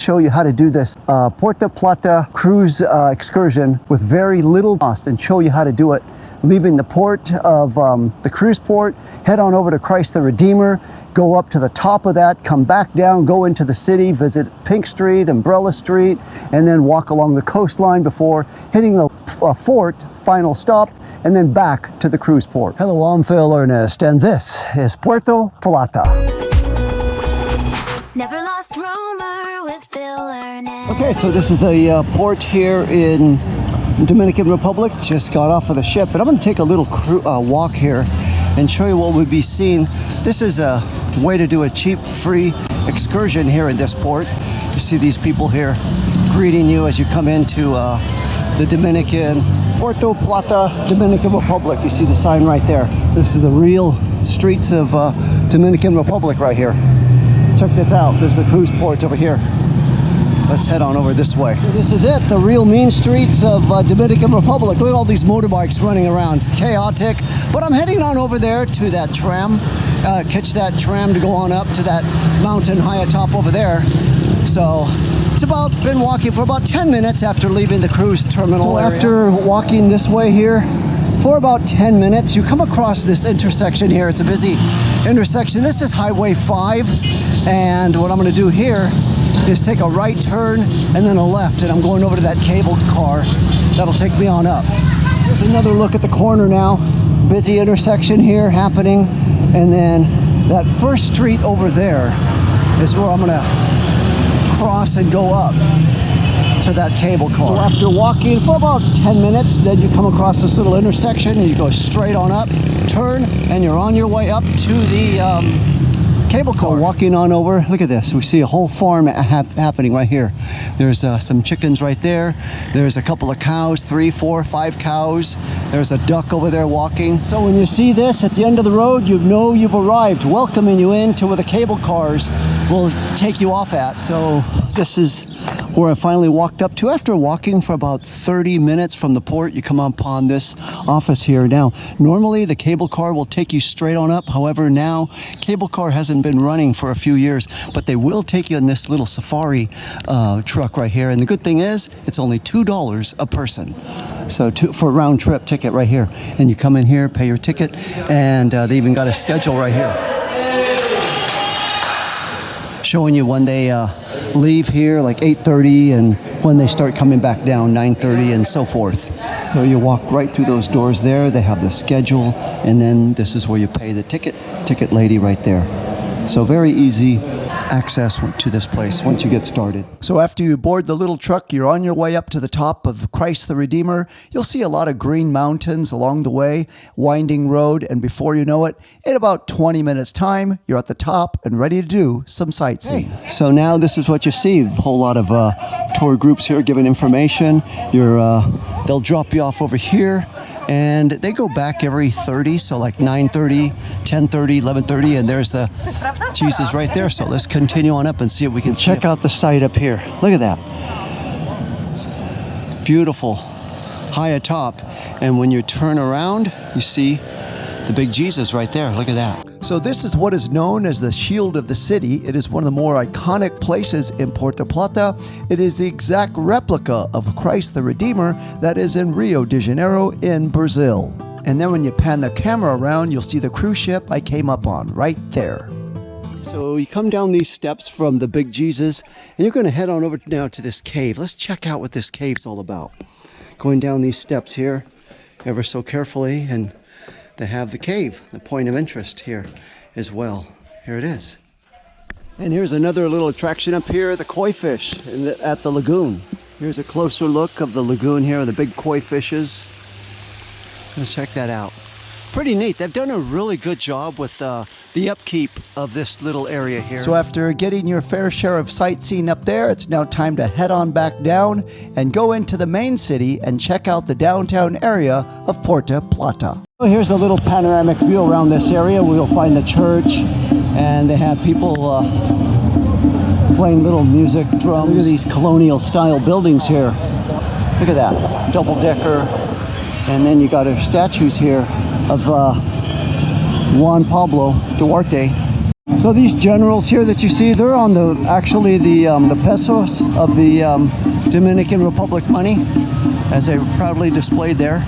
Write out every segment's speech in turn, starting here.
Show you how to do this Puerto Plata cruise excursion with very little cost, and show you how to do it. Leaving the port of the cruise port, head on over to Christ the Redeemer, go up to the top of that, come back down, go into the city, visit Pink Street, Umbrella Street, and then walk along the coastline before hitting the fort, final stop, and then back to the cruise port. Hello, I'm Phil Ernest, and this is Puerto Plata. Never lost roamer with Phil Ernest. Okay, so this is the port here in Dominican Republic. Just got off of the ship, and I'm going to take a little walk here and show you what we'll be seeing. This is a way to do a cheap, free excursion here in this port. You see these people here greeting you as you come into the Dominican, Puerto Plata, Dominican Republic. You see the sign right there. This is the real streets of Dominican Republic right here. Check this out. There's the cruise port over here. Let's head on over this way. This is it, the real mean streets of Dominican Republic. Look at all these motorbikes running around. It's chaotic, but I'm heading on over there to that tram, catch that tram to go on up to that mountain high atop over there. So it's been walking for about 10 minutes after leaving the cruise terminal area. After walking this way here for about 10 minutes, you come across this intersection here. It's a busy intersection. This is Highway 5, and what I'm going to do here is take a right turn and then a left, and I'm going over to that cable car that'll take me on up. Here's another look at the corner now. Busy intersection here happening, and then that first street over there is where I'm gonna cross and go up to that cable car. So after walking for about 10 minutes, then you come across this little intersection and you go straight on up, turn, and you're on your way up to the cable car. So walking on over, look at this. We see a whole farm happening right here. There's some chickens right there. There's a couple of cows, 3, 4, 5 cows. There's a duck over there walking. So when you see this at the end of the road, you know you've arrived, welcoming you into where the cable cars will take you off at. So this is where I finally walked up to. After walking for about 30 minutes from the port, you come upon this office here. Now, normally the cable car will take you straight on up. However, now cable car hasn't been running for a few years, but they will take you in this little safari truck right here. And the good thing is, it's only $2 a person. So for a round trip ticket right here. And you come in here, pay your ticket, and they even got a schedule right here, showing you when they leave here, like 8:30, and when they start coming back down, 9:30, and so forth. So you walk right through those doors there. They have the schedule, and then this is where you pay the ticket lady right there. So very easy access to this place once you get started. So after you board the little truck, you're on your way up to the top of Christ the Redeemer. You'll see a lot of green mountains along the way, winding road, and before you know it, in about 20 minutes time, you're at the top and ready to do some sightseeing. Hey. So now this is what you see. A whole lot of tour groups here giving information. They'll drop you off over here, and they go back every 30, so like 9:30, 10:30, 11:30, and there's the Jesus right there. So let's continue on up and see if we can check out the site up here. Look at that. Beautiful, high atop. And when you turn around, you see the big Jesus right there. Look at that. So this is what is known as the Shield of the City. It is one of the more iconic places in Puerto Plata. It is the exact replica of Christ the Redeemer that is in Rio de Janeiro in Brazil. And then when you pan the camera around, you'll see the cruise ship I came up on right there. So you come down these steps from the big Jesus, and you're going to head on over now to this cave. Let's check out what this cave's all about. Going down these steps here, ever so carefully, and they have the cave, the point of interest here as well. Here it is. And here's another little attraction up here, the koi fish at the lagoon. Here's a closer look of the lagoon here, the big koi fishes. Let's check that out. Pretty neat. They've done a really good job with the upkeep of this little area here. So after getting your fair share of sightseeing up there, it's now time to head on back down and go into the main city and check out the downtown area of Puerto Plata. So here's a little panoramic view around this area. We'll find the church, and they have people playing little music, drums. Look at these colonial style buildings here. Look at that, double decker. And then you got statues here of Juan Pablo Duarte. So these generals here that you see, they're on actually the pesos of the Dominican Republic money, as they proudly displayed there.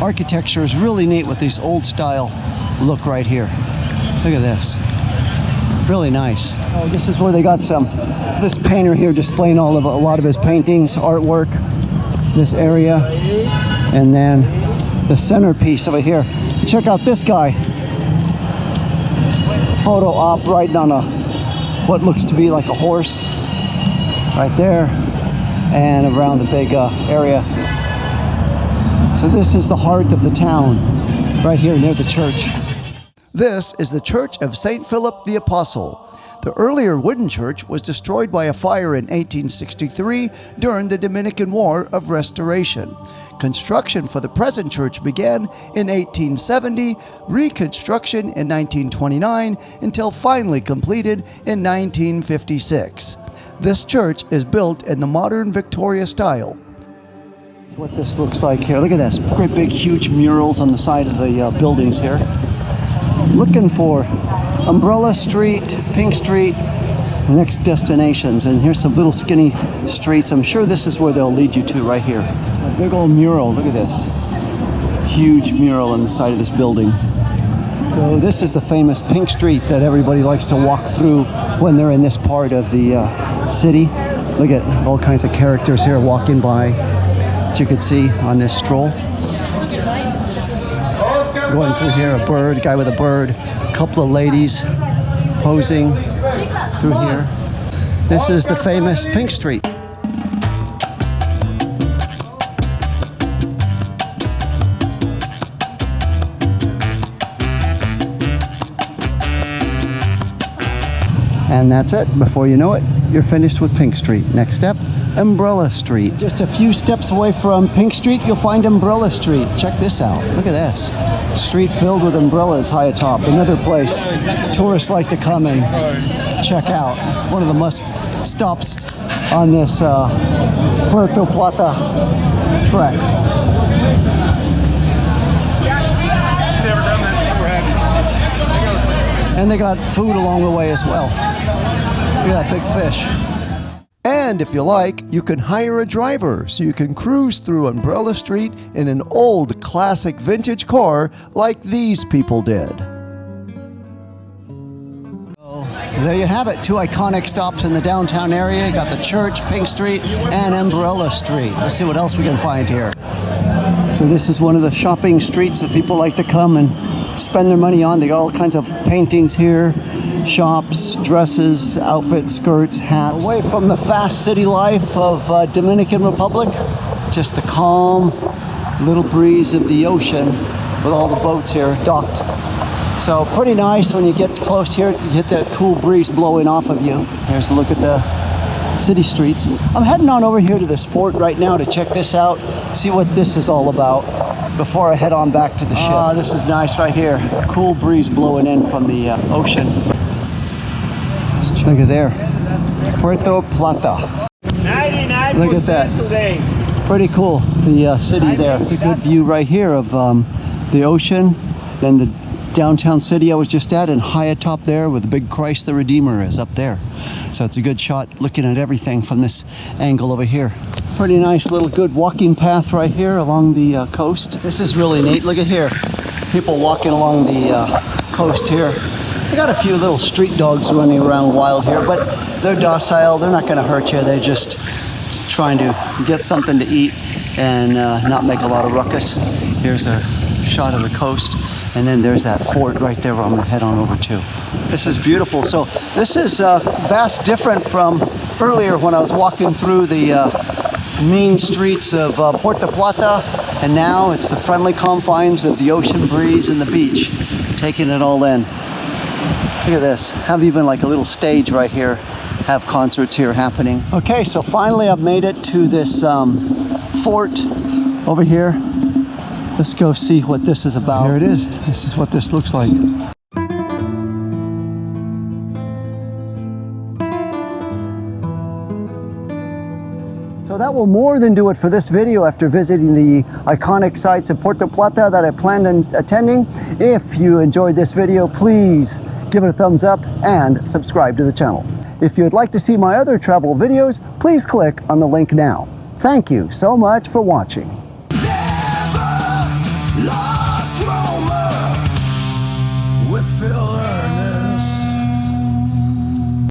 Architecture is really neat with this old style look right here. Look at this. Really nice. Oh, this is where they got this painter here displaying a lot of his paintings, artwork, this area, and then the centerpiece over here. Check out this guy. Photo op riding on what looks to be like a horse right there, and around the big area. So this is the heart of the town, right here near the church. This is the Church of St. Philip the Apostle. The earlier wooden church was destroyed by a fire in 1863 during the Dominican War of Restoration. Construction for the present church began in 1870, reconstruction in 1929, until finally completed in 1956. This church is built in the modern Victoria style. That's what this looks like here. Look at this, great big huge murals on the side of the buildings here. Looking for Umbrella Street, Pink Street, next destinations. And here's some little skinny streets. I'm sure this is where they'll lead you to right here. A big old mural, look at this. Huge mural on the side of this building. So this is the famous Pink Street that everybody likes to walk through when they're in this part of the city. Look at all kinds of characters here walking by, that you could see on this stroll. Going through here, a bird, a guy with a bird, a couple of ladies posing through here. This is the famous Pink Street. And that's it. Before you know it, you're finished with Pink Street. Next step, Umbrella Street. Just a few steps away from Pink Street, you'll find Umbrella Street. Check this out. Look at this. Street filled with umbrellas high atop. Another place tourists like to come and check out. One of the must-stops on this Puerto Plata trek. And they got food along the way as well. Look at that big fish. And if you like, you can hire a driver so you can cruise through Umbrella Street in an old classic vintage car like these people did. So there you have it, two iconic stops in the downtown area. You got the church, Pink Street, and Umbrella Street. Let's see what else we can find here. So this is one of the shopping streets that people like to come and spend their money on. They got all kinds of paintings here, shops, dresses, outfits, skirts, hats. Away from the fast city life of Dominican Republic, just the calm little breeze of the ocean with all the boats here docked. So pretty nice when you get close here, you get that cool breeze blowing off of you. Here's a look at the city streets. I'm heading on over here to this fort right now to check this out, see what this is all about before I head on back to the ship. Ah, this is nice right here. Cool breeze blowing in from the ocean. Look at there, Puerto Plata. Look at that. Pretty cool, the city there. It's a good view right here of the ocean, then the downtown city I was just at, and high atop there where the big Christ the Redeemer is up there. So it's a good shot looking at everything from this angle over here. Pretty nice little good walking path right here along the coast. This is really neat. Look at here. People walking along the coast here. They got a few little street dogs running around wild here, but they're docile. They're not going to hurt you. They're just trying to get something to eat and not make a lot of ruckus. Here's a shot of the coast, and then there's that fort right there where I'm going to head on over to. This is beautiful. So this is vast different from earlier when I was walking through the mean streets of Puerto Plata, and now it's the friendly confines of the ocean breeze and the beach, taking it all in. Look at this, have even like a little stage right here, have concerts here happening. Okay, so finally I've made it to this fort over here. Let's go see what this is about. There it is, this is what this looks like. So that will more than do it for this video after visiting the iconic sites of Puerto Plata that I planned on attending. If you enjoyed this video, please give it a thumbs up, and subscribe to the channel. If you'd like to see my other travel videos, please click on the link now. Thank you so much for watching. Never lost roamer with filler.